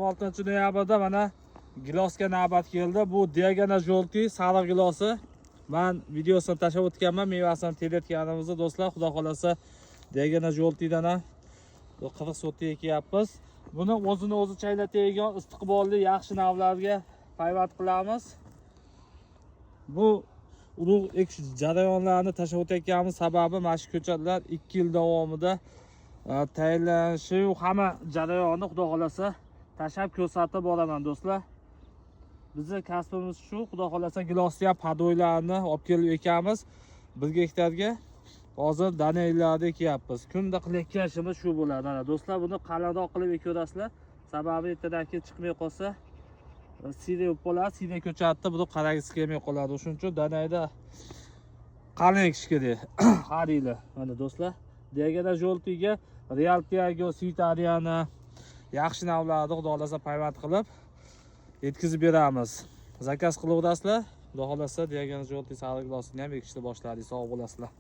6-noyabrda mana gilosga navbat keldi. Bu Diagana Jolti sariq gilosi. Men videosini tashlab o'tganman, mevasini telayotganimizda do'stlar, xudo xolasa Diagana Joltidan ham 40 so'tga ekyapmiz. Buni o'zini chaylatadigan istiqbolli yaxshi navlarga payvand qilamiz. Bu ulug' ekish jarayonlarini tashlab o'tayotganimiz sababi mana shu ko'chatlar 2 yil davomida tayyorlanishi, hamma jarayonni xudo xolasa tashlab ko'rsatib boraman do'stlar. Bizning kasbimiz shu, xudo xolasa gilosli ham padoylarni olib kelib ekamiz. 1 gektarga hozir danaylarni ekyapmiz. Kunda qilayotgan ishimiz shu bo'ladi. Mana do'stlar, buni qalinroq qilib ekorasizlar. Sababi ertadan chiqmay qolsa, siyda bo'lib qoladi. Siyda ko'chatda buni qaragisi kelmay qoladi. Shuning uchun danayda qalin ekish kerak. Har yili. Mana do'stlar, Diagana Joltiga Real Tiago Svitariani yaxshi navlarni xudo xolasa payvand qilib yetkazib beramiz. Zakaz qilaverasizlar. Xudo xolasa Diagana Jolti sariq gilosini ham ekishni boshladik. Sog' bo'lasizlar.